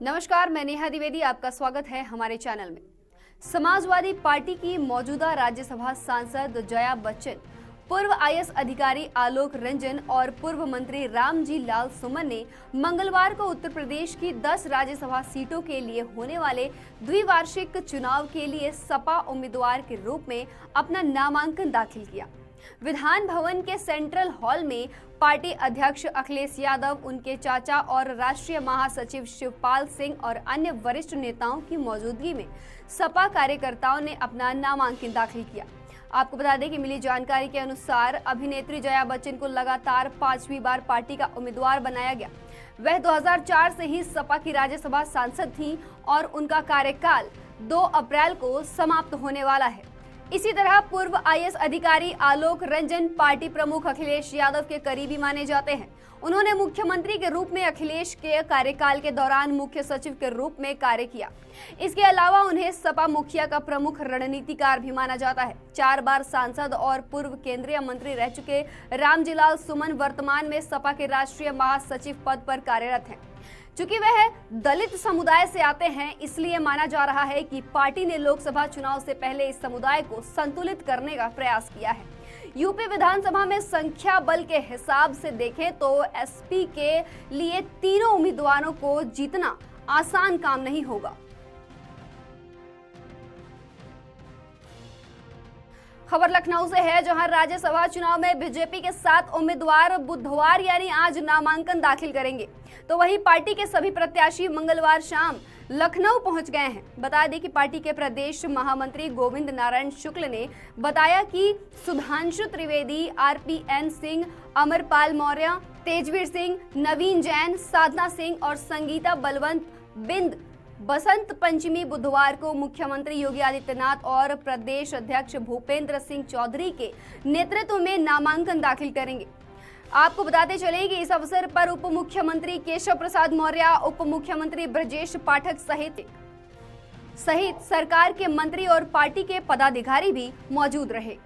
नमस्कार, मैं नेहा द्विवेदी, आपका स्वागत है हमारे चैनल में। समाजवादी पार्टी की मौजूदा राज्यसभा सांसद जया बच्चन, पूर्व आईएएस अधिकारी आलोक रंजन और पूर्व मंत्री रामजी लाल सुमन ने मंगलवार को उत्तर प्रदेश की 10 राज्यसभा सीटों के लिए होने वाले द्विवार्षिक चुनाव के लिए सपा उम्मीदवार के रूप में अपना नामांकन दाखिल किया। विधान भवन के सेंट्रल हॉल में पार्टी अध्यक्ष अखिलेश यादव, उनके चाचा और राष्ट्रीय महासचिव शिवपाल सिंह और अन्य वरिष्ठ नेताओं की मौजूदगी में सपा कार्यकर्ताओं ने अपना नामांकन दाखिल किया। आपको बता दें कि मिली जानकारी के अनुसार अभिनेत्री जया बच्चन को लगातार 5वीं बार पार्टी का उम्मीदवार बनाया गया। वह 2004 से ही सपा की राज्यसभा सांसद थीं और उनका कार्यकाल 2 अप्रैल को समाप्त होने वाला है। इसी तरह पूर्व आईएएस अधिकारी आलोक रंजन पार्टी प्रमुख अखिलेश यादव के करीबी माने जाते हैं। उन्होंने मुख्यमंत्री के रूप में अखिलेश के कार्यकाल के दौरान मुख्य सचिव के रूप में कार्य किया। इसके अलावा उन्हें सपा मुखिया का प्रमुख रणनीतिकार भी माना जाता है। 4 बार सांसद और पूर्व केंद्रीय मंत्री रह चुके रामजी लाल सुमन वर्तमान में सपा के राष्ट्रीय महासचिव पद पर कार्यरत हैं। चूंकि वह दलित समुदाय से आते हैं, इसलिए माना जा रहा है कि पार्टी ने लोकसभा चुनाव से पहले इस समुदाय को संतुलित करने का प्रयास किया है। यूपी विधानसभा में संख्या बल के हिसाब से देखें तो एसपी के लिए तीनों उम्मीदवारों को जीतना आसान काम नहीं होगा। खबर लखनऊ से है, जहां राज्यसभा चुनाव में बीजेपी के 7 उम्मीदवार बुधवार यानी आज नामांकन दाखिल करेंगे, तो वहीं पार्टी के सभी प्रत्याशी मंगलवार शाम लखनऊ पहुंच गए हैं। बता दें कि पार्टी के प्रदेश महामंत्री गोविंद नारायण शुक्ल ने बताया कि सुधांशु त्रिवेदी, आरपीएन सिंह, अमरपाल मौर्य, तेजवीर सिंह, नवीन जैन, साधना सिंह और संगीता बलवंत बिंद बसंत पंचमी बुधवार को मुख्यमंत्री योगी आदित्यनाथ और प्रदेश अध्यक्ष भूपेंद्र सिंह चौधरी के नेतृत्व में नामांकन दाखिल करेंगे। आपको बताते चले कि इस अवसर पर उप मुख्यमंत्री केशव प्रसाद मौर्य, उप मुख्यमंत्री ब्रजेश पाठक सहित सरकार के मंत्री और पार्टी के पदाधिकारी भी मौजूद रहे।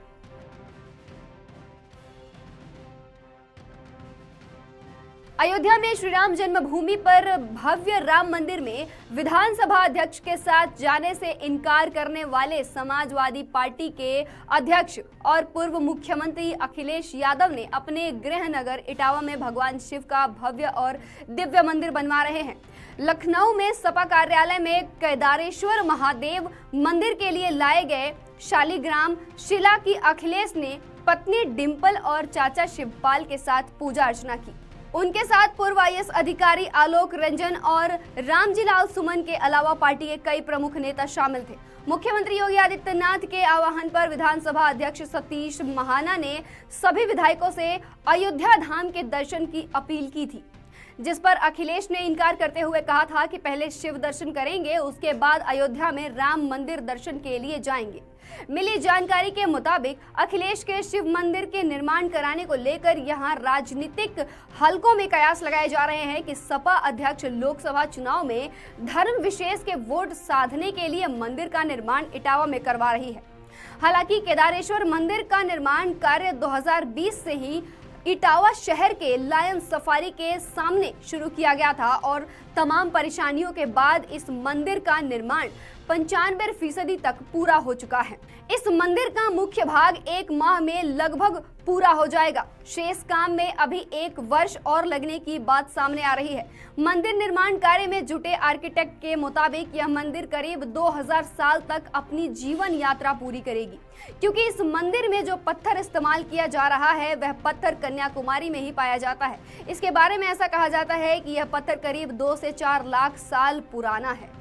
अयोध्या में श्री राम जन्मभूमि पर भव्य राम मंदिर में विधानसभा अध्यक्ष के साथ जाने से इनकार करने वाले समाजवादी पार्टी के अध्यक्ष और पूर्व मुख्यमंत्री अखिलेश यादव ने अपने गृह नगर इटावा में भगवान शिव का भव्य और दिव्य मंदिर बनवा रहे हैं। लखनऊ में सपा कार्यालय में केदारेश्वर महादेव मंदिर के लिए लाए गए शालिग्राम शिला की अखिलेश ने पत्नी डिंपल और चाचा शिवपाल के साथ पूजा अर्चना की। उनके साथ पूर्व आईएएस अधिकारी आलोक रंजन और रामजी लाल सुमन के अलावा पार्टी के कई प्रमुख नेता शामिल थे। मुख्यमंत्री योगी आदित्यनाथ के आह्वान पर विधानसभा अध्यक्ष सतीश महाना ने सभी विधायकों से अयोध्या धाम के दर्शन की अपील की थी, जिस पर अखिलेश ने इनकार करते हुए कहा था कि पहले शिव दर्शन करेंगे, उसके बाद अयोध्या में राम मंदिर दर्शन के लिए जाएंगे। मिली जानकारी के मुताबिक अखिलेश के शिव मंदिर के निर्माण कराने को लेकर यहां राजनीतिक हलकों में कयास लगाए जा रहे हैं कि सपा अध्यक्ष लोकसभा चुनाव में धर्म विशेष के वोट साधने के लिए मंदिर का निर्माण इटावा में करवा रही है। हालांकि केदारेश्वर मंदिर का निर्माण कार्य 2020 से ही इटावा शहर के लायन सफारी के सामने शुरू किया गया था और तमाम परेशानियों के बाद इस मंदिर का निर्माण 95% तक पूरा हो चुका है। इस मंदिर का मुख्य भाग 1 माह में लगभग पूरा हो जाएगा। शेष काम में अभी 1 वर्ष और लगने की बात सामने आ रही है। मंदिर निर्माण कार्य में जुटे आर्किटेक्ट के मुताबिक यह मंदिर करीब 2000 साल तक अपनी जीवन यात्रा पूरी करेगी, क्योंकि इस मंदिर में जो पत्थर इस्तेमाल किया जा रहा है वह पत्थर कन्याकुमारी में ही पाया जाता है। इसके बारे में ऐसा कहा जाता है कि यह पत्थर करीब 2 से 4 लाख साल पुराना है।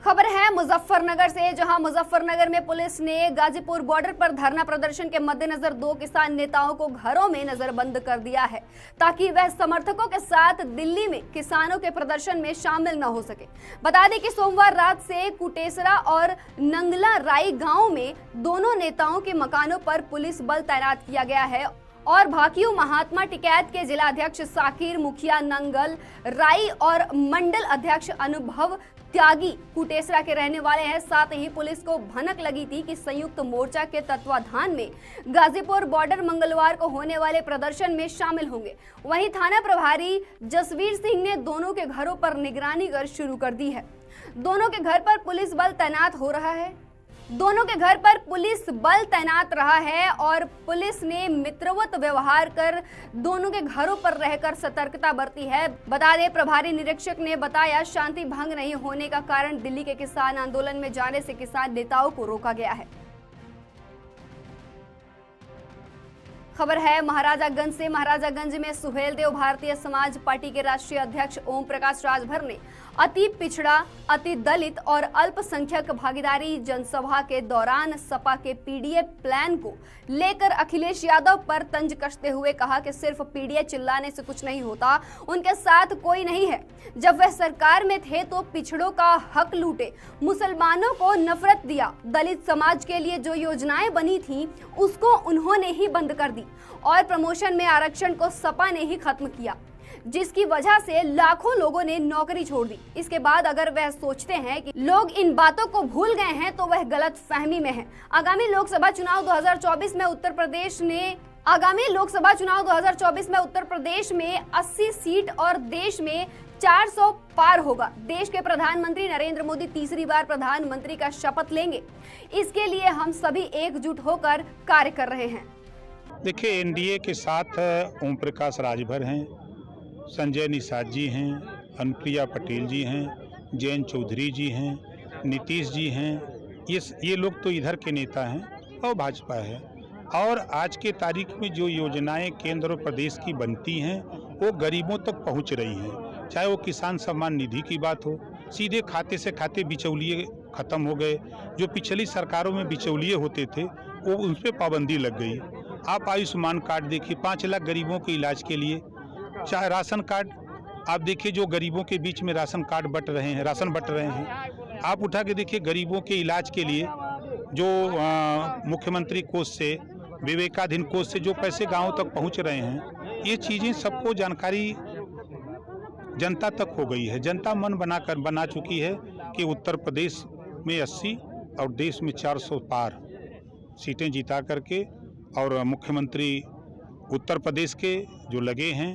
खबर है मुजफ्फरनगर से, जहां मुजफ्फरनगर में पुलिस ने गाजीपुर बॉर्डर पर धरना प्रदर्शन के मद्देनजर 2 किसान नेताओं को घरों में नजरबंद कर दिया है, ताकि वह समर्थकों के साथ दिल्ली में किसानों के प्रदर्शन में शामिल न हो सके। बता दें कि सोमवार रात से कुटेसरा और नंगला राई गांव में दोनों नेताओं के मकानों पर पुलिस बल तैनात किया गया है और भाकियू महात्मा टिकैत के जिला अध्यक्ष साकिर मुखिया नंगल राई और मंडल अध्यक्ष अनुभव त्यागी कुटेसरा के रहने वाले हैं। साथ ही पुलिस को भनक लगी थी कि संयुक्त मोर्चा के तत्वाधान में गाजीपुर बॉर्डर मंगलवार को होने वाले प्रदर्शन में शामिल होंगे। वहीं थाना प्रभारी जसवीर सिंह ने दोनों के घरों पर निगरानी कर शुरू कर दी है। दोनों के घर पर पुलिस बल तैनात रहा है और पुलिस ने मित्रवत व्यवहार कर दोनों के घरों पर रहकर सतर्कता बरती है। बता दें, प्रभारी निरीक्षक ने बताया, शांति भंग नहीं होने का कारण दिल्ली के किसान आंदोलन में जाने से किसान नेताओं को रोका गया है। खबर है महाराजागंज से। महाराजागंज में सुहेलदेव भारतीय समाज पार्टी के राष्ट्रीय अध्यक्ष ओम प्रकाश राजभर ने अति पिछड़ा, अति दलित और अल्पसंख्यक भागीदारी जनसभा के दौरान सपा के पीडीए प्लान को लेकर अखिलेश यादव पर तंज कसते हुए कहा कि सिर्फ पीडीए चिल्लाने से कुछ नहीं होता, उनके साथ कोई नहीं है। जब वह सरकार में थे तो पिछड़ों का हक लूटे, मुसलमानों को नफरत दिया, दलित समाज के लिए जो योजनाएं बनी थी उसको उन्होंने ही बंद कर दी और प्रमोशन में आरक्षण को सपा ने ही खत्म किया, जिसकी वजह से लाखों लोगों ने नौकरी छोड़ दी। इसके बाद अगर वह सोचते हैं कि लोग इन बातों को भूल गए हैं तो वह गलत फहमी में है। आगामी लोकसभा चुनाव 2024 में उत्तर प्रदेश में 80 सीट और देश में 400 पार होगा। देश के प्रधानमंत्री नरेंद्र मोदी तीसरी बार प्रधानमंत्री का शपथ लेंगे। इसके लिए हम सभी एकजुट होकर कार्य कर रहे हैं। देखिए, एनडीए के साथ ओम प्रकाश राजभर हैं, संजय निषाद जी हैं, अनुप्रिया पटेल जी हैं, जयंत चौधरी जी हैं, नीतीश जी हैं। ये लोग तो इधर के नेता हैं और भाजपा है। और आज के तारीख में जो योजनाएं केंद्र और प्रदेश की बनती हैं वो गरीबों तक पहुंच रही हैं। चाहे वो किसान सम्मान निधि की बात हो, सीधे खाते से खाते बिचौलिए खत्म हो गए। जो पिछली सरकारों में बिचौलिए होते थे वो उन पर पाबंदी लग गई। आप आयुष्मान कार्ड देखिए, 5 लाख गरीबों के इलाज के लिए। चाहे राशन कार्ड आप देखिए, जो गरीबों के बीच में राशन बट रहे हैं। आप उठा के देखिए, गरीबों के इलाज के लिए जो मुख्यमंत्री कोष से, विवेकाधीन कोष से जो पैसे गांवों तक पहुंच रहे हैं, ये चीज़ें सबको जानकारी जनता तक हो गई है। जनता मन बना चुकी है कि उत्तर प्रदेश में 80 और देश में 400 पार सीटें जीता करके, और मुख्यमंत्री उत्तर प्रदेश के जो लगे हैं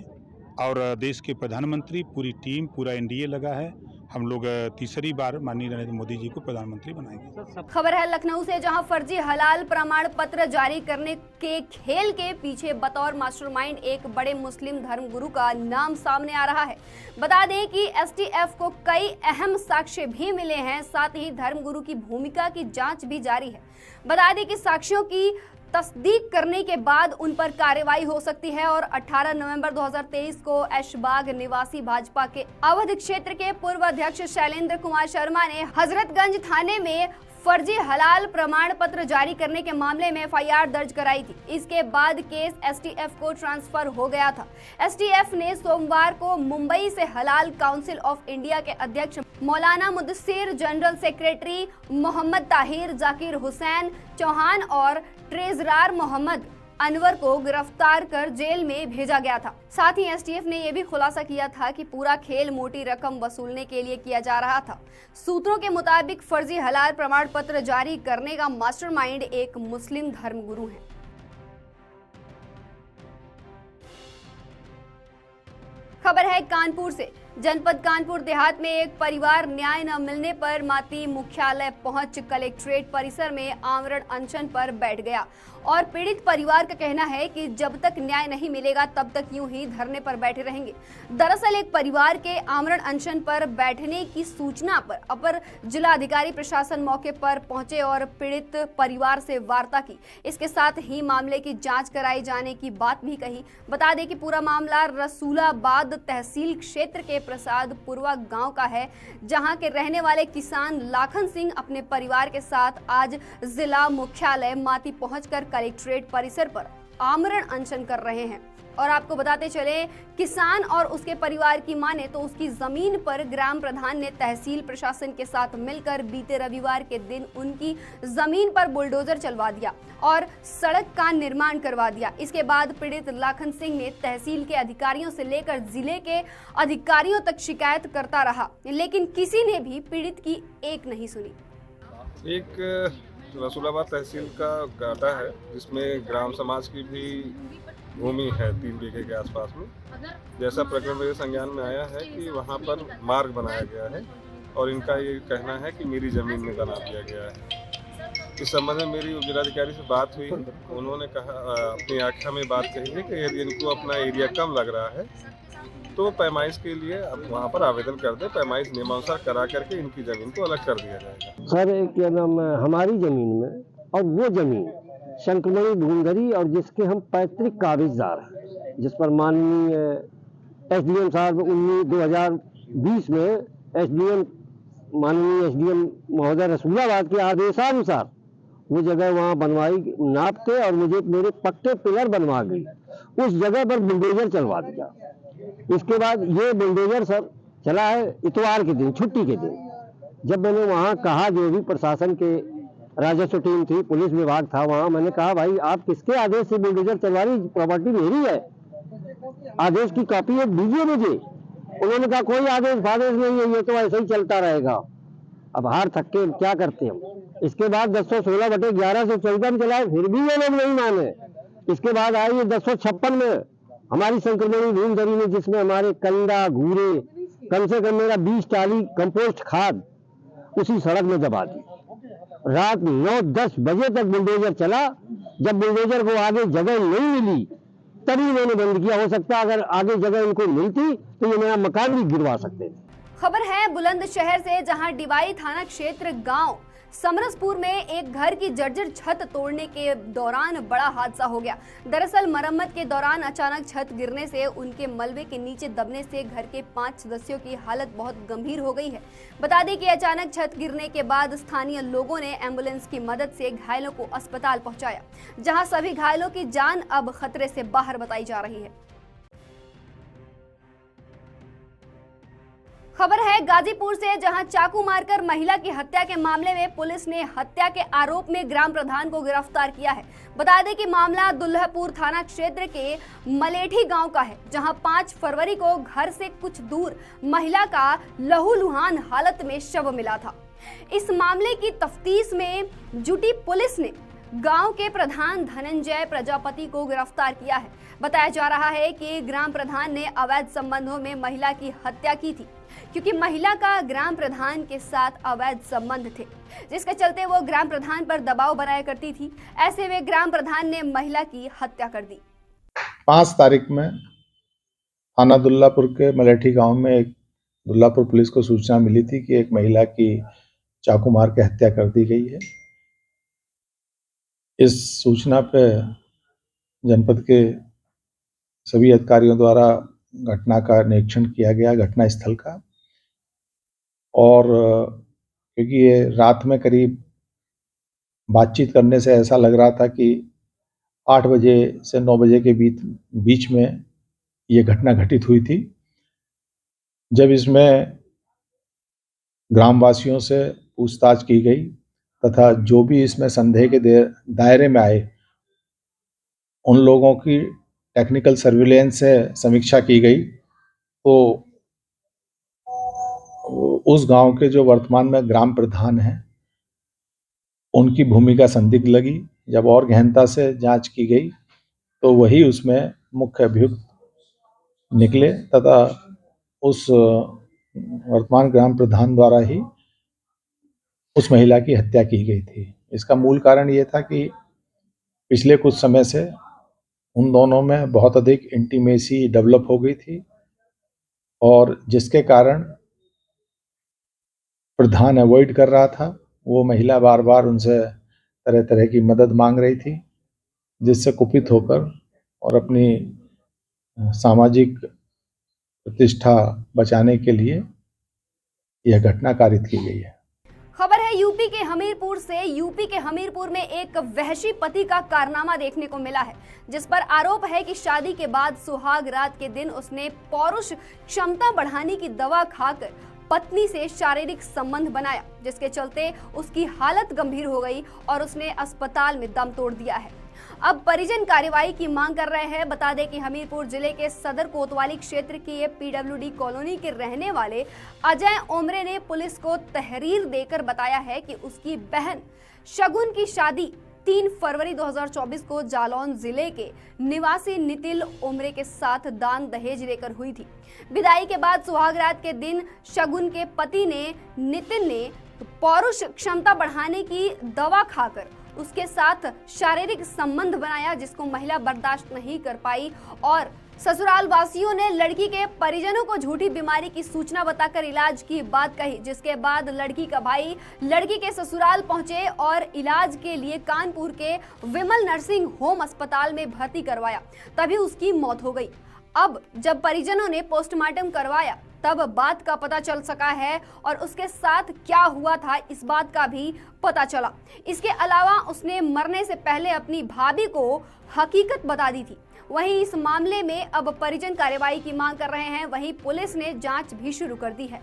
और देश के प्रधानमंत्री, पूरी टीम, पूरा एनडीए लगा है। हम लोग तीसरी बार माननीय नरेंद्र मोदी जी को प्रधानमंत्री बनाएंगे। खबर है लखनऊ से, जहां फर्जी हलाल प्रमाण पत्र जारी करने के खेल के पीछे बतौर मास्टरमाइंड एक बड़े मुस्लिम धर्मगुरु का नाम सामने आ रहा है। बता दें कि एसटीएफ को कई अहम साक्ष्य भी मिले हैं। साथ ही धर्मगुरु की भूमिका की जांच भी जारी है। बता दें कि साक्ष्यों की तस्दीक करने के बाद उन पर कार्रवाई हो सकती है। और 18 नवंबर 2023 को ऐशबाग निवासी भाजपा के अवध क्षेत्र के पूर्व अध्यक्ष शैलेंद्र कुमार शर्मा ने हजरतगंज थाने में फर्जी हलाल प्रमाण पत्र जारी करने के मामले में एफआईआर दर्ज कराई थी। इसके बाद केस एसटीएफ को ट्रांसफर हो गया था। एसटीएफ ने सोमवार को मुंबई से हलाल काउंसिल ऑफ इंडिया के अध्यक्ष मौलाना मुदस्सिर, जनरल सेक्रेटरी मोहम्मद ताहिर, जाकिर हुसैन चौहान और ट्रेजरार मोहम्मद अनवर को गिरफ्तार कर जेल में भेजा गया था। साथ ही एसटीएफ ने यह भी खुलासा किया था कि पूरा खेल मोटी रकम वसूलने के लिए किया जा रहा था। सूत्रों के मुताबिक फर्जी हलाल प्रमाण पत्र जारी करने का मास्टरमाइंड एक मुस्लिम धर्मगुरु है। खबर है कानपुर से। जनपद कानपुर देहात में एक परिवार न्याय न मिलने पर माती मुख्यालय पहुंच कलेक्ट्रेट परिसर में आमरण अनशन पर बैठ गया और पीड़ित परिवार का कहना है कि जब तक न्याय नहीं मिलेगा तब तक यूं ही धरने पर बैठे रहेंगे। दरअसल एक परिवार के आमरण अनशन पर बैठने की सूचना पर अपर जिलाधिकारी प्रशासन मौके पर पहुंचे और पीड़ित परिवार से वार्ता की। इसके साथ ही मामले की जांच कराई जाने की बात भी कही। बता दें कि पूरा मामला रसूलाबाद तहसील क्षेत्र के प्रसादपुरवा गांव का है, जहां के रहने वाले किसान लाखन सिंह अपने परिवार के साथ आज जिला मुख्यालय माती पहुंचकर कलेक्ट्रेट परिसर पर आमरण अनशन कर रहे हैं। और आपको बताते चले, किसान और उसके परिवार की माने तो उसकी जमीन पर ग्राम प्रधान ने तहसील प्रशासन के साथ मिलकर बीते रविवार के दिन उनकी जमीन पर बुलडोजर चलवा दिया और सड़क का निर्माण करवा दिया। इसके बाद पीड़ित लाखन सिंह ने तहसील के अधिकारियों से लेकर जिले के अधिकारियों तक शिकायत करता रहा, लेकिन किसी ने भी पीड़ित की एक नहीं सुनी। एक रसूलाबाद तहसील का गाटा है जिसमें ग्राम समाज की भी भूमि है 3 बीघे के आसपास में। जैसा प्रकरण मेरे संज्ञान में आया है कि वहाँ पर मार्ग बनाया गया है और इनका ये कहना है कि मेरी ज़मीन में बना दिया गया है। इस संबंध में मेरी जिलाधिकारी से बात हुई, उन्होंने कहा, अपनी आख्या में बात कही है कि यदि इनको अपना एरिया कम लग रहा है तो पैमाइश के लिए अब वहाँ पर आवेदन कर दे, पैमाइश नियमानुसार करा करके इनकी ज़मीन को अलग कर दिया जाएगा। सर क्या नाम है, हमारी ज़मीन में और वो ज़मीन शंकरमणि भूमधरी और जिसके हम पैतृक कागजदार हैं, जिस पर माननीय एसडीएम साहब 2020 में माननीय एसडीएम महोदय रसूलाबाद के आदेशानुसार वो जगह वहाँ बनवाई, नाप के और मुझे मेरे पक्के पिलर बनवा गई। उस जगह पर बुलडोजर चलवा दिया। इसके बाद ये बुलडोजर सर चला है इतवार के दिन, छुट्टी के दिन। जब मैंने वहाँ कहा, जो भी प्रशासन के राजस्व टीम थी, पुलिस विभाग था वहाँ, मैंने कहा भाई आप किसके आदेश से बुलडोजर चलवा रही, प्रॉपर्टी मेरी है, आदेश की कॉपी एक दीजिए मुझे। उन्होंने कहा कोई आदेश फादेश नहीं है, ये तो ऐसे ही चलता रहेगा। अब हार थक के क्या करते हम। इसके बाद 1016/11 से 14 में चलाए, फिर भी ये लोग नहीं माने। इसके बाद आई ये 1056 में हमारी शंकरमणि भूमधरी ने, जिसमें हमारे कंडा घूरे कम से कम मेरा 20 टाली कंपोस्ट खाद उसी सड़क में दबा दी। रात 9-10 बजे तक बुलडोजर चला। जब बुलडोजर को आगे जगह नहीं मिली तभी मैंने बंद किया। हो सकता है अगर आगे जगह इनको मिलती तो ये मेरा मकान भी गिरवा सकते थे। खबर है बुलंदशहर से, जहां डिवाई थाना क्षेत्र गांव समरसपुर में एक घर की जर्जर छत तोड़ने के दौरान बड़ा हादसा हो गया। दरअसल मरम्मत के दौरान अचानक छत गिरने से उनके मलबे के नीचे दबने से घर के 5 सदस्यों की हालत बहुत गंभीर हो गई है। बता दें कि अचानक छत गिरने के बाद स्थानीय लोगों ने एम्बुलेंस की मदद से घायलों को अस्पताल पहुंचाया, जहां सभी घायलों की जान अब खतरे से बाहर बताई जा रही है। खबर है गाजीपुर से, जहां चाकू मारकर महिला की हत्या के मामले में पुलिस ने हत्या के आरोप में ग्राम प्रधान को गिरफ्तार किया है। बता दें कि मामला दुल्हपुर थाना क्षेत्र के मलेठी गांव का है, जहां 5 फरवरी को घर से कुछ दूर महिला का लहूलुहान हालत में शव मिला था। इस मामले की तफ्तीश में जुटी पुलिस ने गांव के प्रधान धनंजय प्रजापति को गिरफ्तार किया है। बताया जा रहा है कि ग्राम प्रधान ने अवैध संबंधों में महिला की हत्या की थी, क्योंकि महिला का ग्राम प्रधान के साथ अवैध संबंध थे, जिसके चलते वो ग्राम प्रधान पर दबाव बनाया करती थी। ऐसे में ग्राम प्रधान ने महिला की हत्या कर दी। 5 तारीख में थाना दुल्लापुर के मलेठी गांव में एक दुल्लापुर पुलिस को सूचना मिली थी कि एक महिला की चाकू मार के हत्या कर दी गई है। इस सूचना पे जनपद के सभी अधिकारियों द्वारा घटना का निरीक्षण किया गया, घटना स्थल का। और क्योंकि ये रात में करीब बातचीत करने से ऐसा लग रहा था कि 8 बजे से 9 बजे के बीच में ये घटना घटित हुई थी। जब इसमें ग्रामवासियों से पूछताछ की गई तथा जो भी इसमें संदेह के दायरे में आए उन लोगों की टेक्निकल सर्विलेंस से समीक्षा की गई, तो उस गांव के जो वर्तमान में ग्राम प्रधान हैं उनकी भूमिका संदिग्ध लगी। जब और गहनता से जांच की गई तो वही उसमें मुख्य अभियुक्त निकले तथा उस वर्तमान ग्राम प्रधान द्वारा ही उस महिला की हत्या की गई थी। इसका मूल कारण ये था कि पिछले कुछ समय से उन दोनों में बहुत अधिक इंटीमेसी डेवलप हो गई थी और जिसके कारण प्रधान अवॉइड कर रहा था। वो महिला बार बार उनसे तरह तरह की मदद मांग रही थी, जिससे कुपित होकर और अपनी सामाजिक प्रतिष्ठा बचाने के लिए यह घटना कारित की गई है। खबर है है यूपी के हमीरपुर से। यूपी के हमीरपुर में एक वहशी पति का कारनामा देखने को मिला है, जिस पर आरोप है कि शादी के बाद सुहाग रात के दिन उसने पौरुष क्षमता बढ़ाने की दवा खाकर पत्नी से शारीरिक संबंध बनाया, जिसके चलते उसकी हालत गंभीर हो गई और उसने अस्पताल में दम तोड़ दिया है। अब परिजन कार्रवाई की मांग कर रहे हैं। बता दें कि हमीरपुर जिले के सदर कोतवाली क्षेत्र की पीडब्ल्यूडी कॉलोनी के रहने वाले अजय ओमरे ने पुलिस को तहरीर देकर बताया है कि उसकी बहन शगुन की शादी 3 फरवरी 2024 को जालौन जिले के निवासी नितिन ओमरे के साथ दान दहेज लेकर हुई थी। विदाई के बाद सुहागरात के दिन शगुन के पति ने नितिन ने पौरुष क्षमता बढ़ाने की दवा खाकर उसके साथ शारीरिक संबंध बनाया, जिसको महिला बर्दाश्त नहीं कर पाई और ससुराल वासियों ने लड़की के परिजनों को झूठी बीमारी की सूचना बताकर इलाज की बात कही, जिसके बाद लड़की का भाई लड़की के ससुराल पहुंचे और इलाज के लिए कानपुर के विमल नर्सिंग होम अस्पताल में भर्ती करवाया, तभी उसकी मौत हो गई। अब जब परिजनों ने पोस्टमार्टम करवाया तब बात का पता चल सका है और उसके साथ क्या हुआ था इस बात का भी पता चला। इसके अलावा उसने मरने से पहले अपनी भाभी को हकीकत बता दी थी। वहीं इस मामले में अब परिजन कार्रवाई की मांग कर रहे हैं। वहीं पुलिस ने जांच भी शुरू कर दी है।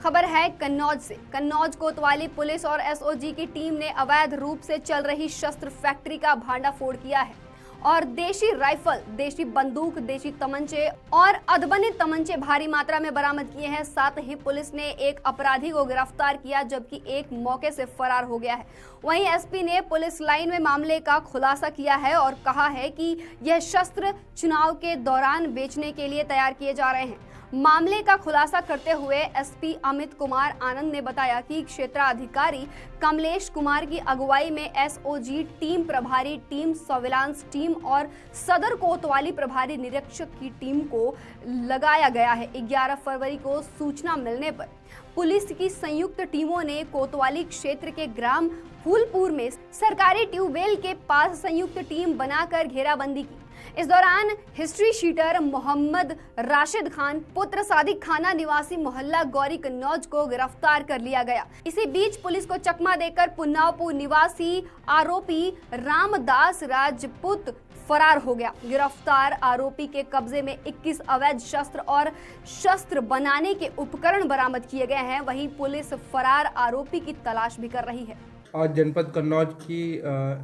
खबर है कन्नौज से। कन्नौज कोतवाली पुलिस और एसओजी की टीम ने अवैध रूप से चल रही शस्त्र फैक्ट्री का भांडाफोड़ किया है और देशी राइफल, देशी बंदूक, देशी तमंचे और अधबने तमंचे भारी मात्रा में बरामद किए हैं। साथ ही पुलिस ने एक अपराधी को गिरफ्तार किया, जबकि एक मौके से फरार हो गया है। वहीं एसपी ने पुलिस लाइन में मामले का खुलासा किया है और कहा है कि यह शस्त्र चुनाव के दौरान बेचने के लिए तैयार किए जा रहे हैं। मामले का खुलासा करते हुए एसपी अमित कुमार आनंद ने बताया कि क्षेत्राधिकारी कमलेश कुमार की अगुवाई में एसओजी टीम, प्रभारी टीम, सर्विलांस टीम और सदर कोतवाली प्रभारी निरीक्षक की टीम को लगाया गया है। 11 फरवरी को सूचना मिलने पर पुलिस की संयुक्त टीमों ने कोतवाली क्षेत्र के ग्राम फूलपुर में सरकारी ट्यूबवेल के पास संयुक्त टीम बनाकर घेराबंदी की। इस दौरान हिस्ट्री शीटर मोहम्मद राशिद खान पुत्र सादिक खाना निवासी मोहल्ला गौरी कन्नौज को गिरफ्तार कर लिया गया। इसी बीच पुलिस को चकमा देकर पुन्नावपुर निवासी आरोपी रामदास राजपूत फरार हो गया। गिरफ्तार आरोपी के कब्जे में 21 अवैध शस्त्र और शस्त्र बनाने के उपकरण बरामद किए गए हैं। वहीं पुलिस फरार आरोपी की तलाश भी कर रही है। आज जनपद कन्नौज की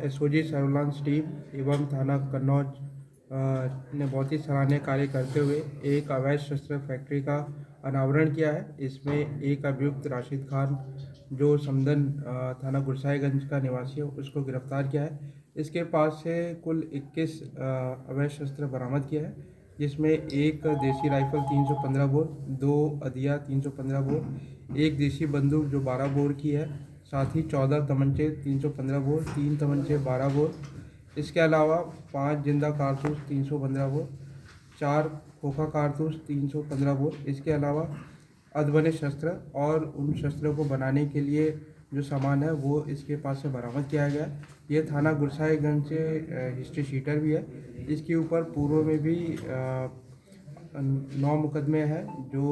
एसओजी सर्विलांस टीम एवं थाना कन्नौज ने बहुत ही सराहनीय कार्य करते हुए एक अवैध शस्त्र फैक्ट्री का अनावरण किया है। इसमें एक अभियुक्त राशिद खान जो समदन थाना गुरसाईगंज का निवासी है उसको गिरफ्तार किया है। इसके पास से कुल 21 अवैध शस्त्र बरामद किया है, जिसमें एक देसी राइफल 315 बोर, 2 अदिया 315 बोर, एक देसी बंदूक जो 12 बोर की है, साथ ही 14 तमंचे 315 बोर, 3 तमंचे 12 बोर, इसके अलावा 5 जिंदा कारतूस 315 बोर, 4 खोखा कारतूस 315 बोर, इसके अलावा अधबने शस्त्र और उन शस्त्रों को बनाने के लिए जो सामान है वो इसके पास से बरामद किया गया। ये थाना गुरसाईगंज से हिस्ट्री शीटर भी है। इसके ऊपर पूर्व में भी 9 मुकदमे हैं जो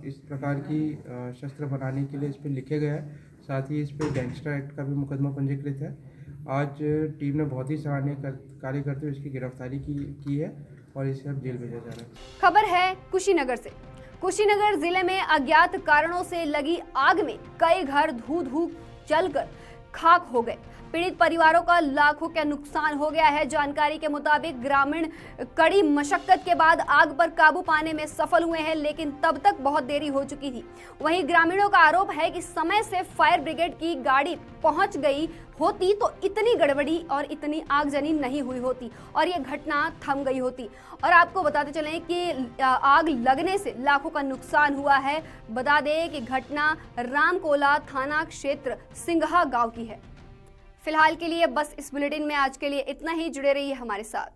इस प्रकार की शस्त्र बनाने के लिए इस पर लिखे गए हैं। साथ ही इस पर गैंगस्टर एक्ट का भी मुकदमा पंजीकृत है। आज टीम ने बहुत ही सराहनीय कार्य करते हुए इसकी गिरफ्तारी की है और इसे अब जेल भेजा जा रहा है। खबर है कुशीनगर से। कुशीनगर जिले में अज्ञात कारणों से लगी आग में कई घर धू जलकर खाक हो गए। पीड़ित परिवारों का लाखों का नुकसान हो गया है। जानकारी के मुताबिक ग्रामीण कड़ी मशक्कत के बाद आग पर काबू पाने में सफल हुए हैं, लेकिन तब तक बहुत देरी हो चुकी थी। वहीं ग्रामीणों का आरोप है कि समय से फायर ब्रिगेड की गाड़ी पहुंच गई होती तो इतनी गड़बड़ी और इतनी आगजनी नहीं हुई होती और ये घटना थम गई होती। और आपको बताते चलें कि आग लगने से लाखों का नुकसान हुआ है। बता दें कि घटना रामकोला थाना क्षेत्र सिंघा गांव की है। फिलहाल के लिए बस इस बुलेटिन में आज के लिए इतना ही। जुड़े रहिए हमारे साथ।